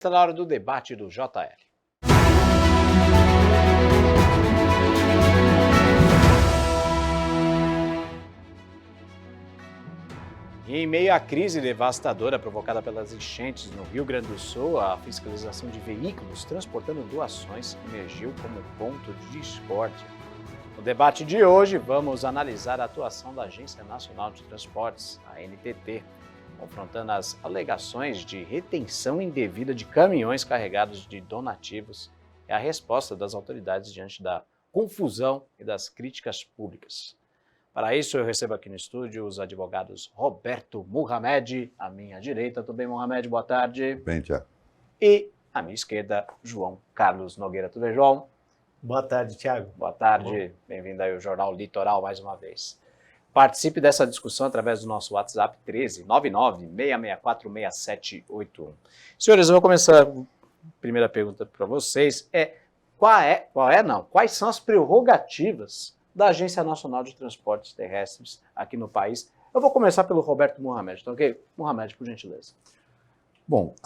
Está na hora do debate do JL. Em meio à crise devastadora provocada pelas enchentes no Rio Grande do Sul, a fiscalização de veículos transportando doações emergiu como ponto de discórdia. No debate de hoje, vamos analisar a atuação da Agência Nacional de Transportes, a ANTT, confrontando as alegações de retenção indevida de caminhões carregados de donativos e a resposta das autoridades diante da confusão e das críticas públicas. Para isso, eu recebo aqui no estúdio os advogados Roberto Mohamed, à minha direita. Tudo bem, Mohamed? Boa tarde. Bem, Tiago. E à minha esquerda, João Carlos Nogueira. Tudo bem, João? Boa tarde, Tiago. Boa tarde. Bem-vindo aí ao Jornal Litoral mais uma vez. Participe dessa discussão através do nosso WhatsApp 1399-664-6781. Senhores, eu vou começar a primeira pergunta para vocês. Quais são as prerrogativas da Agência Nacional de Transportes Terrestres aqui no país? Eu vou começar pelo Roberto Mohamed, tá ok? Mohamed, por gentileza. Bom,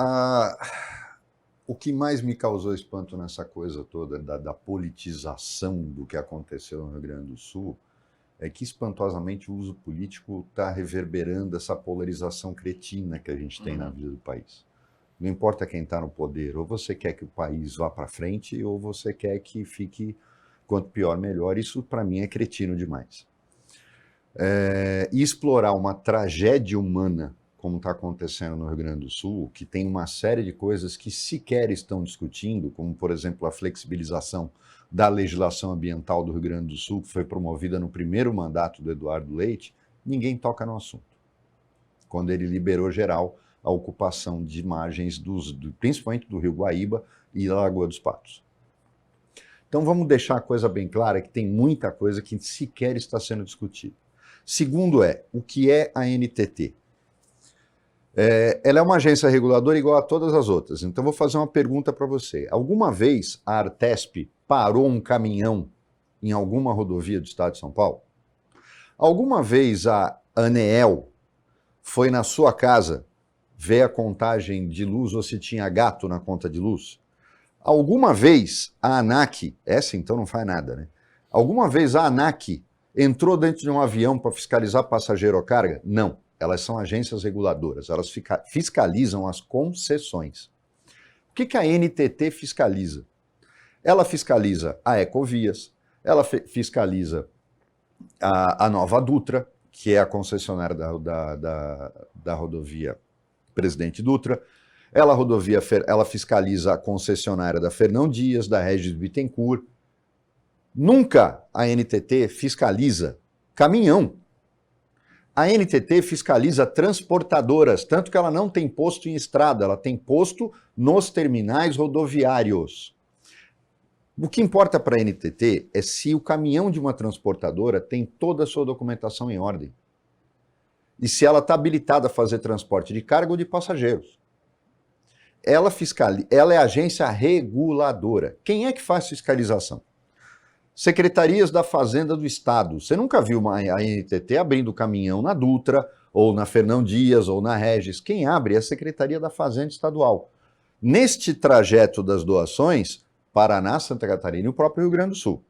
o que mais me causou espanto nessa coisa toda da politização do que aconteceu no Rio Grande do Sul é que, espantosamente, o uso político está reverberando essa polarização cretina que a gente tem na vida do país. Não importa quem está no poder, ou você quer que o país vá para frente, ou você quer que fique quanto pior, melhor. Isso, para mim, é cretino demais. E explorar uma tragédia humana, como está acontecendo no Rio Grande do Sul, que tem uma série de coisas que sequer estão discutindo, como, por exemplo, a flexibilização da legislação ambiental do Rio Grande do Sul, que foi promovida no primeiro mandato do Eduardo Leite, ninguém toca no assunto. Quando ele liberou geral a ocupação de margens, principalmente do Rio Guaíba e da Lagoa dos Patos. Então vamos deixar a coisa bem clara, que tem muita coisa que sequer está sendo discutida. Segundo o que é a ANTT? Ela é uma agência reguladora igual a todas as outras, então vou fazer uma pergunta para você. Alguma vez a Artesp parou um caminhão em alguma rodovia do estado de São Paulo? Alguma vez a ANEEL foi na sua casa ver a contagem de luz ou se tinha gato na conta de luz? Alguma vez a ANAC, essa então não faz nada, né? Alguma vez a ANAC entrou dentro de um avião para fiscalizar passageiro ou carga? Não. Elas são agências reguladoras, elas fiscalizam as concessões. O que a ANTT fiscaliza? Ela fiscaliza a Ecovias, ela fiscaliza a Nova Dutra, que é a concessionária da rodovia Presidente Dutra. Ela fiscaliza a concessionária da Fernão Dias, da Regis Bittencourt. Nunca a ANTT fiscaliza caminhão. A ANTT fiscaliza transportadoras, tanto que ela não tem posto em estrada, ela tem posto nos terminais rodoviários. O que importa para a ANTT é se o caminhão de uma transportadora tem toda a sua documentação em ordem. E se ela está habilitada a fazer transporte de carga ou de passageiros. Ela é a agência reguladora. Quem é que faz fiscalização? Secretarias da Fazenda do Estado. Você nunca viu a ANTT abrindo caminhão na Dutra, ou na Fernão Dias, ou na Regis. Quem abre é a Secretaria da Fazenda Estadual. Neste trajeto das doações, Paraná, Santa Catarina e o próprio Rio Grande do Sul.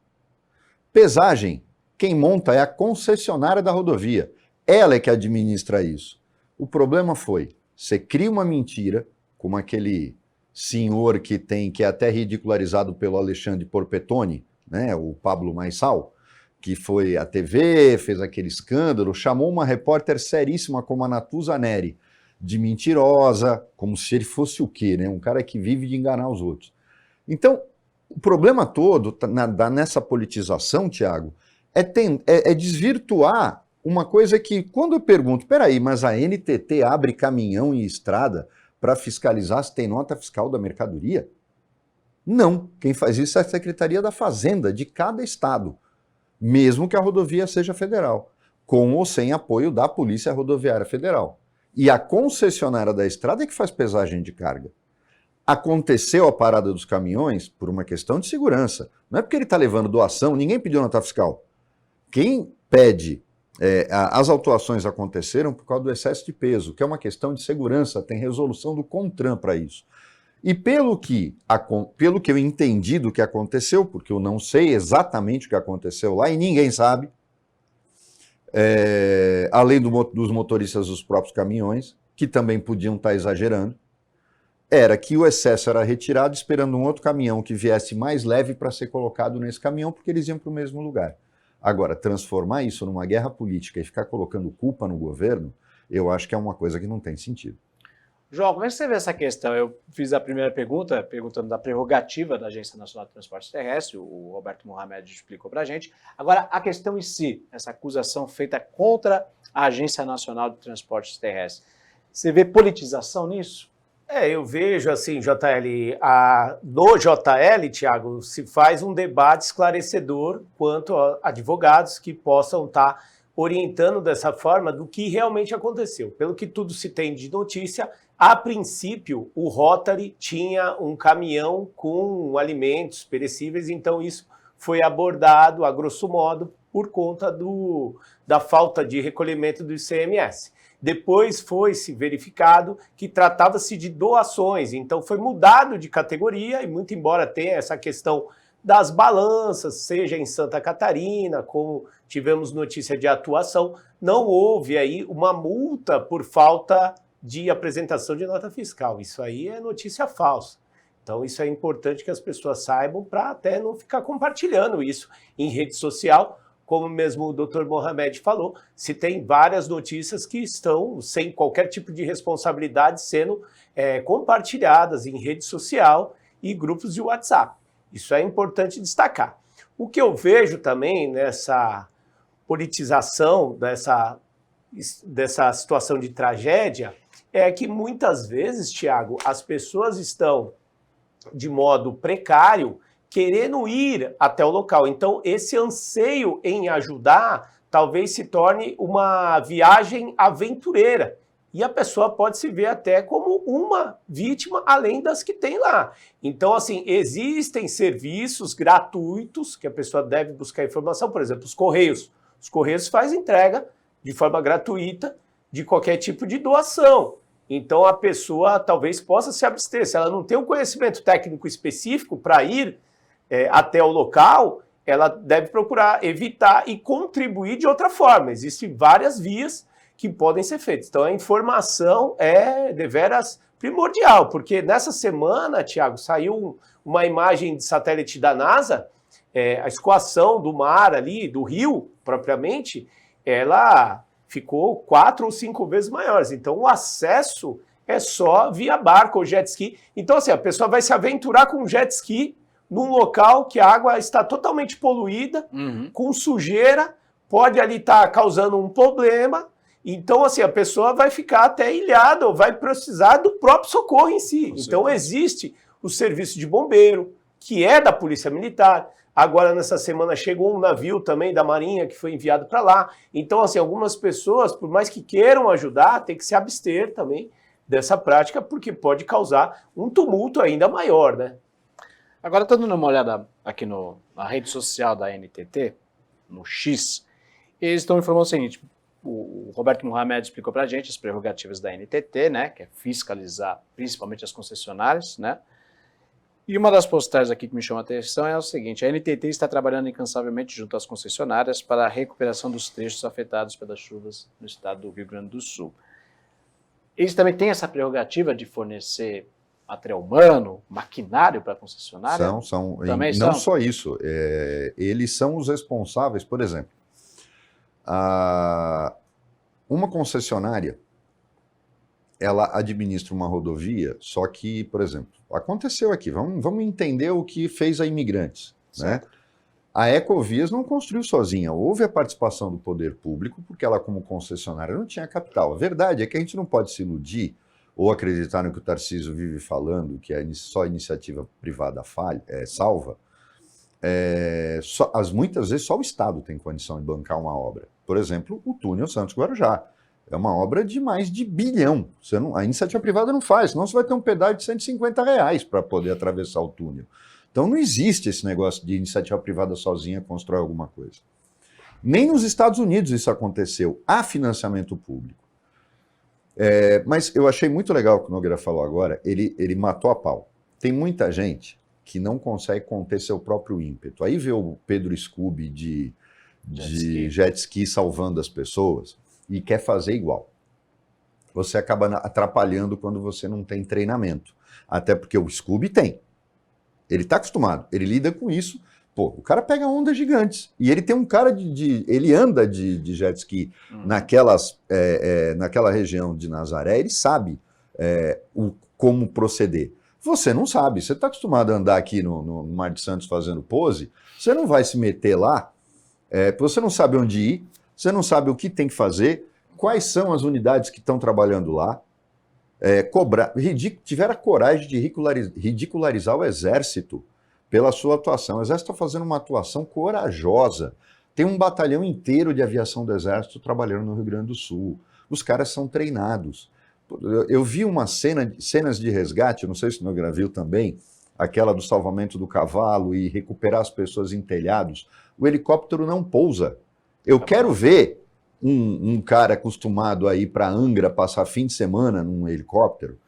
Pesagem, quem monta é a concessionária da rodovia. Ela é que administra isso. O problema foi, você cria uma mentira, como aquele senhor que é até ridicularizado pelo Alexandre Porpetone, né, o Pablo Maissal, que foi à TV, fez aquele escândalo, chamou uma repórter seríssima como a Natuza Neri de mentirosa, como se ele fosse o quê, né? Um cara que vive de enganar os outros. Então, o problema todo nessa politização, Tiago, é desvirtuar uma coisa que, quando eu pergunto, peraí, mas a ANTT abre caminhão e estrada para fiscalizar se tem nota fiscal da mercadoria? Não, quem faz isso é a Secretaria da Fazenda de cada estado, mesmo que a rodovia seja federal, com ou sem apoio da Polícia Rodoviária Federal. E a concessionária da estrada é que faz pesagem de carga. Aconteceu a parada dos caminhões por uma questão de segurança. Não é porque ele está levando doação, ninguém pediu nota fiscal. Quem pede, as autuações aconteceram por causa do excesso de peso, que é uma questão de segurança, tem resolução do CONTRAN para isso. E pelo que eu entendi do que aconteceu, porque eu não sei exatamente o que aconteceu lá e ninguém sabe, além dos motoristas dos próprios caminhões, que também podiam estar exagerando, era que o excesso era retirado esperando um outro caminhão que viesse mais leve para ser colocado nesse caminhão, porque eles iam para o mesmo lugar. Agora, transformar isso numa guerra política e ficar colocando culpa no governo, eu acho que é uma coisa que não tem sentido. João, como é que você vê essa questão? Eu fiz a primeira pergunta, perguntando da prerrogativa da Agência Nacional de Transportes Terrestres, o Roberto Mohamed explicou para a gente. Agora, a questão em si, essa acusação feita contra a Agência Nacional de Transportes Terrestres, você vê politização nisso? Eu vejo assim, JL, no JL, Thiago, se faz um debate esclarecedor quanto a advogados que possam estar orientando dessa forma do que realmente aconteceu. Pelo que tudo se tem de notícia, a princípio o Rotary tinha um caminhão com alimentos perecíveis, então isso foi abordado, a grosso modo, por conta da falta de recolhimento do ICMS. Depois foi-se verificado que tratava-se de doações, então foi mudado de categoria e muito embora tenha essa questão das balanças, seja em Santa Catarina, como tivemos notícia de atuação, não houve aí uma multa por falta de apresentação de nota fiscal. Isso aí é notícia falsa. Então isso é importante que as pessoas saibam para até não ficar compartilhando isso em rede social. Como mesmo o Dr. Mohamed falou, se tem várias notícias que estão sem qualquer tipo de responsabilidade sendo compartilhadas em rede social e grupos de WhatsApp. Isso é importante destacar. O que eu vejo também nessa politização, dessa situação de tragédia, é que muitas vezes, Thiago, as pessoas estão de modo precário querendo ir até o local. Então, esse anseio em ajudar talvez se torne uma viagem aventureira. E a pessoa pode se ver até como uma vítima, além das que tem lá. Então, assim, existem serviços gratuitos que a pessoa deve buscar informação. Por exemplo, os Correios. Os Correios fazem entrega de forma gratuita de qualquer tipo de doação. Então, a pessoa talvez possa se abster. Se ela não tem um conhecimento técnico específico para ir até o local, ela deve procurar evitar e contribuir de outra forma. Existem várias vias que podem ser feitas. Então, a informação é deveras primordial, porque nessa semana, Thiago, saiu uma imagem de satélite da NASA, a escoação do mar ali, do rio, propriamente, ela ficou 4 ou 5 vezes maior. Então, o acesso é só via barco ou jet ski. Então, assim, a pessoa vai se aventurar com um jet ski num local que a água está totalmente poluída, com sujeira, pode ali estar causando um problema. Então, assim, a pessoa vai ficar até ilhada ou vai precisar do próprio socorro em si. Então, existe o serviço de bombeiro, que é da Polícia Militar. Agora, nessa semana, chegou um navio também da Marinha que foi enviado para lá. Então, assim, algumas pessoas, por mais que queiram ajudar, tem que se abster também dessa prática, porque pode causar um tumulto ainda maior, né? Agora, estou dando uma olhada aqui na rede social da NTT, no X, eles estão informando o seguinte: o Roberto Mohamed explicou para a gente as prerrogativas da NTT, né, que é fiscalizar principalmente as concessionárias, né? E uma das postagens aqui que me chama a atenção é o seguinte: a NTT está trabalhando incansavelmente junto às concessionárias para a recuperação dos trechos afetados pelas chuvas no estado do Rio Grande do Sul. Eles também têm essa prerrogativa de fornecer material humano, maquinário para a concessionária? Não só isso, eles são os responsáveis, por exemplo, uma concessionária, ela administra uma rodovia, só que, por exemplo, aconteceu aqui, vamos entender o que fez a Imigrantes, né? A Ecovias não construiu sozinha, houve a participação do poder público, porque ela, como concessionária, não tinha capital. A verdade é que a gente não pode se iludir ou acreditar no que o Tarcísio vive falando, que só a iniciativa privada salva. Muitas vezes só o Estado tem condição de bancar uma obra. Por exemplo, o túnel Santos-Guarujá. É uma obra de mais de bilhão. A iniciativa privada não faz, senão você vai ter um pedágio de R$150 para poder atravessar o túnel. Então não existe esse negócio de iniciativa privada sozinha constrói alguma coisa. Nem nos Estados Unidos isso aconteceu. Há financiamento público. Mas eu achei muito legal o que o Nogueira falou agora, ele matou a pau. Tem muita gente que não consegue conter seu próprio ímpeto. Aí vê o Pedro Scooby de jet ski salvando as pessoas e quer fazer igual. Você acaba atrapalhando quando você não tem treinamento. Até porque o Scooby tem. Ele está acostumado, ele lida com isso. Pô, o cara pega ondas gigantes. E ele tem um cara ele anda de jet ski naquela região de Nazaré, ele sabe como proceder. Você não sabe, você está acostumado a andar aqui no Mar de Santos fazendo pose, você não vai se meter lá, você não sabe onde ir, você não sabe o que tem que fazer, quais são as unidades que estão trabalhando lá, tiveram a coragem de ridicularizar o Exército pela sua atuação. O Exército está fazendo uma atuação corajosa. Tem um batalhão inteiro de aviação do Exército trabalhando no Rio Grande do Sul. Os caras são treinados. Eu vi uma cenas de resgate, não sei se no viu também, aquela do salvamento do cavalo e recuperar as pessoas em telhados. O helicóptero não pousa. Eu quero ver um cara acostumado a ir para Angra passar fim de semana num helicóptero,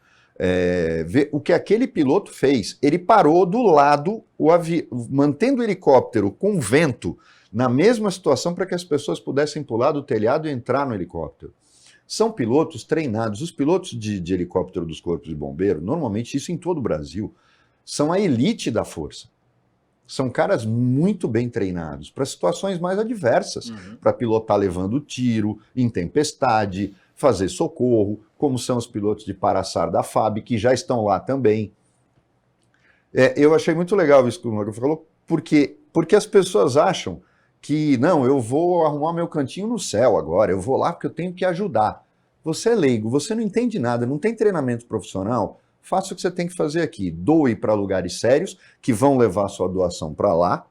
ver o que aquele piloto fez. Ele parou do lado, mantendo o helicóptero com vento na mesma situação para que as pessoas pudessem pular do telhado e entrar no helicóptero. São pilotos treinados. Os pilotos de helicóptero dos corpos de bombeiro, normalmente isso em todo o Brasil, são a elite da força. São caras muito bem treinados para situações mais adversas, para pilotar levando tiro, em tempestade, fazer socorro, como são os pilotos de Paraçar da FAB, que já estão lá também. Eu achei muito legal isso que o Marco falou, porque as pessoas acham que, não, eu vou arrumar meu cantinho no céu agora, eu vou lá porque eu tenho que ajudar. Você é leigo, você não entende nada, não tem treinamento profissional, faça o que você tem que fazer aqui. Doe para lugares sérios, que vão levar sua doação para lá,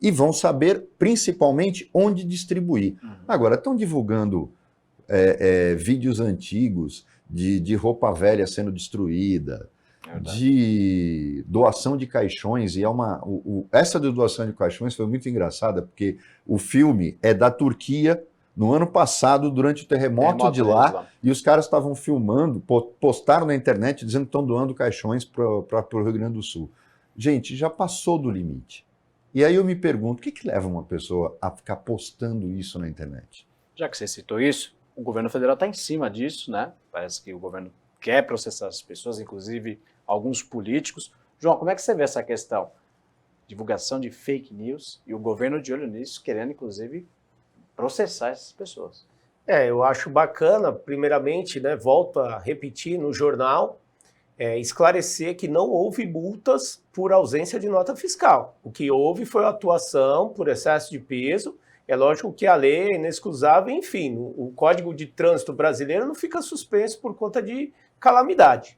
e vão saber, principalmente, onde distribuir. Agora, estão divulgando vídeos antigos de roupa velha sendo destruída, de doação de caixões, e essa de doação de caixões foi muito engraçada, porque o filme é da Turquia, no ano passado, durante o terremoto de lá, e os caras estavam filmando, postaram na internet dizendo que estão doando caixões para o Rio Grande do Sul. Gente, já passou do limite. E aí eu me pergunto, o que leva uma pessoa a ficar postando isso na internet? Já que você citou isso, o governo federal está em cima disso, né? Parece que o governo quer processar as pessoas, inclusive alguns políticos. João, como é que você vê essa questão? Divulgação de fake news e o governo de olho nisso, querendo, inclusive, processar essas pessoas. Eu acho bacana, primeiramente, né, volto a repetir no jornal, esclarecer que não houve multas por ausência de nota fiscal. O que houve foi a atuação por excesso de peso. É lógico que a lei é inexcusável, enfim, o Código de Trânsito brasileiro não fica suspenso por conta de calamidade.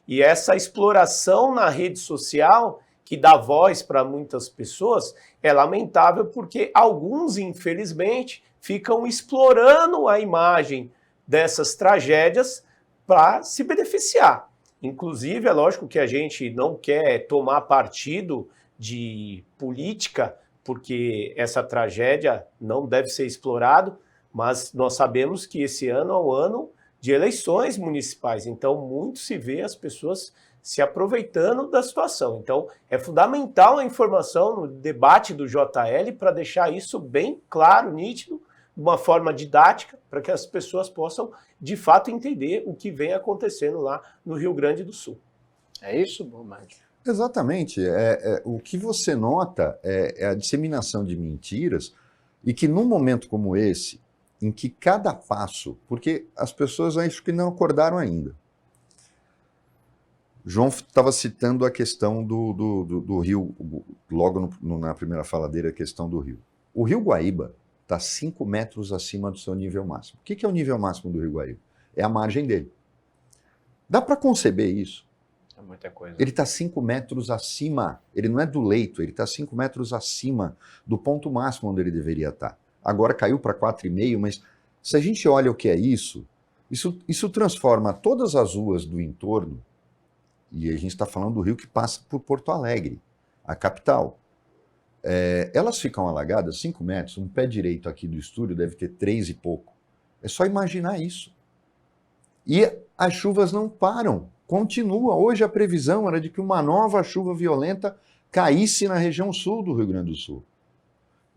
E essa exploração na rede social, que dá voz para muitas pessoas, é lamentável porque alguns, infelizmente, ficam explorando a imagem dessas tragédias para se beneficiar. Inclusive, é lógico que a gente não quer tomar partido de política, porque essa tragédia não deve ser explorada, mas nós sabemos que esse ano é um ano de eleições municipais, então muito se vê as pessoas se aproveitando da situação. Então, é fundamental a informação no debate do JL para deixar isso bem claro, nítido, de uma forma didática, para que as pessoas possam, de fato, entender o que vem acontecendo lá no Rio Grande do Sul. É isso, Bomadi? Exatamente. O que você nota é a disseminação de mentiras e que num momento como esse, em que cada passo, porque as pessoas acho que não acordaram ainda. João estava citando a questão do rio, logo na primeira fala dele, a questão do rio. O rio Guaíba está 5 metros acima do seu nível máximo. O que é o nível máximo do rio Guaíba? É a margem dele. Dá para conceber isso? É muita coisa. Ele está 5 metros acima, ele não é do leito, ele está 5 metros acima do ponto máximo onde ele deveria estar. Agora caiu para 4,5, mas se a gente olha o que é isso transforma todas as ruas do entorno, e a gente está falando do rio que passa por Porto Alegre, a capital. Elas ficam alagadas 5 metros, um pé direito aqui do estúdio deve ter 3 e pouco. É só imaginar isso. E as chuvas não param. Continua. Hoje a previsão era de que uma nova chuva violenta caísse na região sul do Rio Grande do Sul.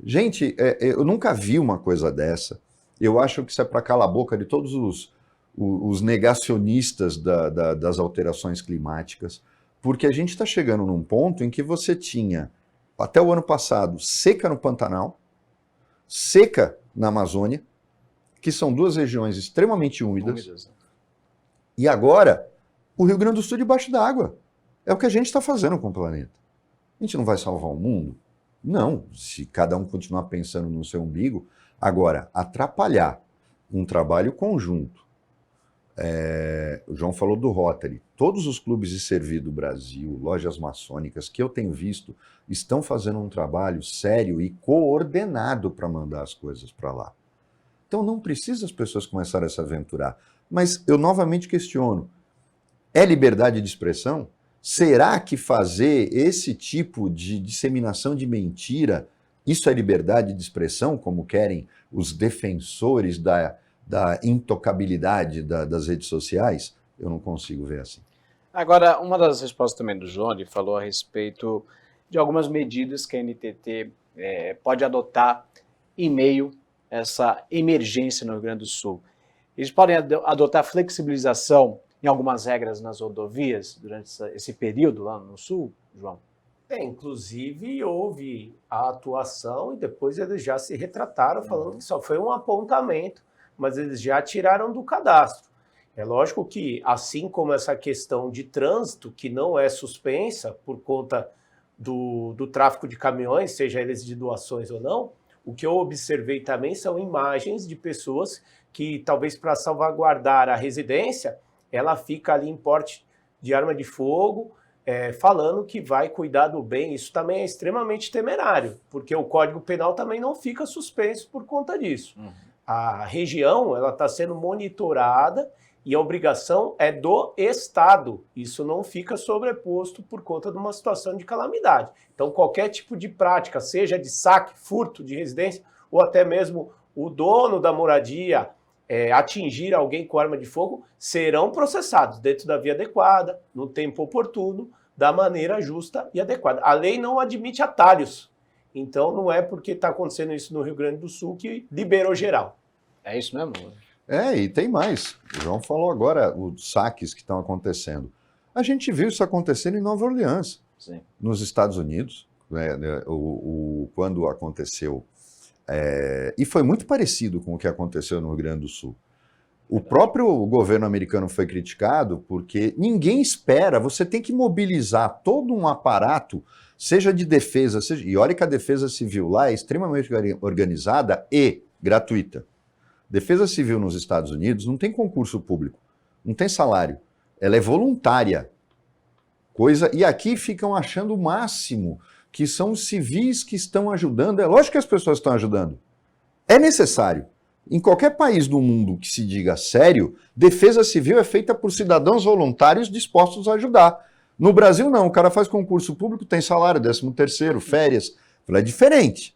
Gente, eu nunca vi uma coisa dessa. Eu acho que isso é para calar a boca de todos os negacionistas das alterações climáticas, porque a gente está chegando num ponto em que você tinha, até o ano passado, seca no Pantanal, seca na Amazônia, que são duas regiões extremamente úmidas, e agora o Rio Grande do Sul debaixo d'água. É o que a gente está fazendo com o planeta. A gente não vai salvar o mundo? Não, se cada um continuar pensando no seu umbigo. Agora, atrapalhar um trabalho conjunto. O João falou do Rotary. Todos os clubes de serviço do Brasil, lojas maçônicas que eu tenho visto, estão fazendo um trabalho sério e coordenado para mandar as coisas para lá. Então não precisa as pessoas começarem a se aventurar. Mas eu novamente questiono, é liberdade de expressão? Será que fazer esse tipo de disseminação de mentira, isso é liberdade de expressão, como querem os defensores da intocabilidade das redes sociais? Eu não consigo ver assim. Agora, uma das respostas também do João, ele falou a respeito de algumas medidas que a NTT pode adotar em meio a essa emergência no Rio Grande do Sul. Eles podem adotar flexibilização em algumas regras nas rodovias durante esse período lá no Sul, João? Inclusive houve a atuação e depois eles já se retrataram falando que só foi um apontamento, mas eles já tiraram do cadastro. É lógico que, assim como essa questão de trânsito, que não é suspensa por conta do tráfego de caminhões, seja eles de doações ou não, o que eu observei também são imagens de pessoas que, talvez para salvaguardar a residência, ela fica ali em porte de arma de fogo, falando que vai cuidar do bem. Isso também é extremamente temerário, porque o Código Penal também não fica suspenso por conta disso. A região está sendo monitorada e a obrigação é do Estado. Isso não fica sobreposto por conta de uma situação de calamidade. Então, qualquer tipo de prática, seja de saque, furto de residência, ou até mesmo o dono da moradia atingir alguém com arma de fogo, serão processados dentro da via adequada, no tempo oportuno, da maneira justa e adequada. A lei não admite atalhos. Então, não é porque está acontecendo isso no Rio Grande do Sul que liberou geral. É isso mesmo? E tem mais. O João falou agora os saques que estão acontecendo. A gente viu isso acontecendo em Nova Orleans, Sim. Nos Estados Unidos, quando aconteceu. E foi muito parecido com o que aconteceu no Rio Grande do Sul. O próprio governo americano foi criticado porque ninguém espera, você tem que mobilizar todo um aparato, seja de defesa, e olha que a defesa civil lá é extremamente organizada e gratuita. Defesa civil nos Estados Unidos não tem concurso público, não tem salário, ela é voluntária. E aqui ficam achando o máximo que são os civis que estão ajudando. É lógico que as pessoas estão ajudando. É necessário. Em qualquer país do mundo que se diga sério, defesa civil é feita por cidadãos voluntários dispostos a ajudar. No Brasil, não. O cara faz concurso público, tem salário, 13º, férias. É diferente.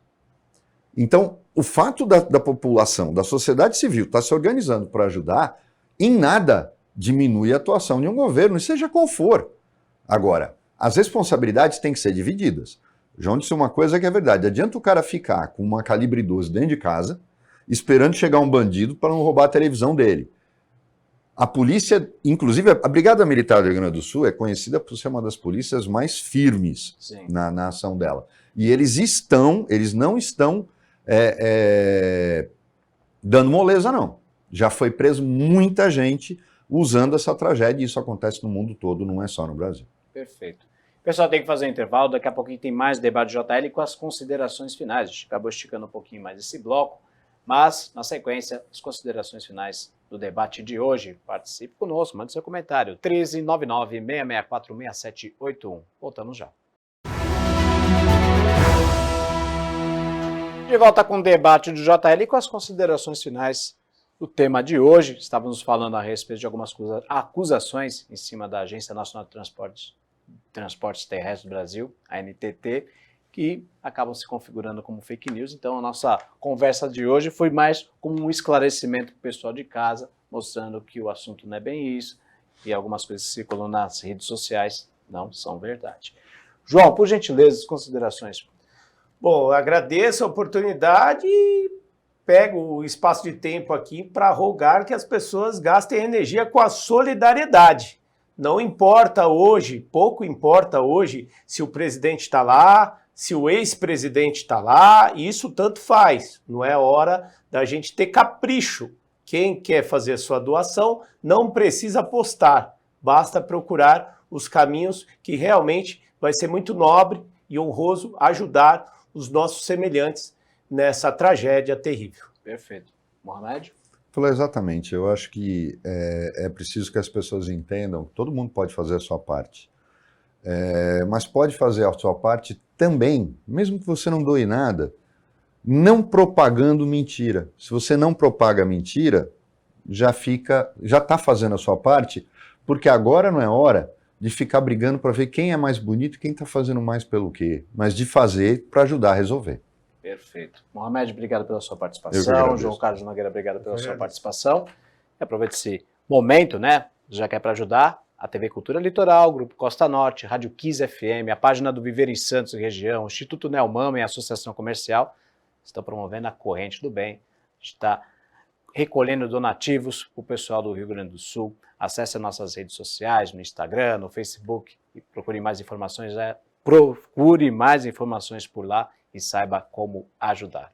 Então, o fato da população, da sociedade civil, estar se organizando para ajudar, em nada diminui a atuação de um governo, seja qual for. Agora, as responsabilidades têm que ser divididas. João disse uma coisa que é verdade. Adianta o cara ficar com uma calibre 12 dentro de casa, esperando chegar um bandido para não roubar a televisão dele. A polícia, inclusive a Brigada Militar do Rio Grande do Sul é conhecida por ser uma das polícias mais firmes na ação dela. E eles não estão dando moleza, não. Já foi preso muita gente usando essa tragédia, e isso acontece no mundo todo, não é só no Brasil. Perfeito. O pessoal tem que fazer um intervalo, daqui a pouquinho tem mais debate de JL com as considerações finais. A gente acabou esticando um pouquinho mais esse bloco, mas, na sequência, as considerações finais do debate de hoje. Participe conosco, mande seu comentário. 1399-664-6781. Voltamos já. De volta com o debate do JL e com as considerações finais do tema de hoje. Estávamos falando a respeito de algumas acusações em cima da Agência Nacional de Transportes Terrestres do Brasil, a NTT, que acabam se configurando como fake news. Então, a nossa conversa de hoje foi mais como um esclarecimento para o pessoal de casa, mostrando que o assunto não é bem isso, e algumas coisas que circulam nas redes sociais não são verdade. João, por gentileza, as considerações. Bom, eu agradeço a oportunidade e pego o espaço de tempo aqui para rogar que as pessoas gastem energia com a solidariedade. Não importa hoje, pouco importa hoje se o presidente está lá, se o ex-presidente está lá, isso tanto faz. Não é hora da gente ter capricho. Quem quer fazer a sua doação não precisa apostar, basta procurar os caminhos que realmente vai ser muito nobre e honroso ajudar os nossos semelhantes nessa tragédia terrível. Perfeito. Mohamed? Falou exatamente. Eu acho que é preciso que as pessoas entendam que todo mundo pode fazer a sua parte. Mas pode fazer a sua parte também, mesmo que você não doe nada, não propagando mentira. Se você não propaga mentira, já está fazendo a sua parte, porque agora não é hora de ficar brigando para ver quem é mais bonito e quem está fazendo mais pelo quê, mas de fazer para ajudar a resolver. Perfeito. Mohamed, obrigado pela sua participação. João Carlos Nogueira, obrigado pela sua participação. E aproveite esse momento, né? Já que é para ajudar, a TV Cultura Litoral, Grupo Costa Norte, Rádio Kiss FM, a página do Viver em Santos e Região, o Instituto Neomama e a Associação Comercial estão promovendo a Corrente do Bem. A gente está recolhendo donativos para o pessoal do Rio Grande do Sul. Acesse as nossas redes sociais, no Instagram, no Facebook, e procure mais informações por lá e saiba como ajudar.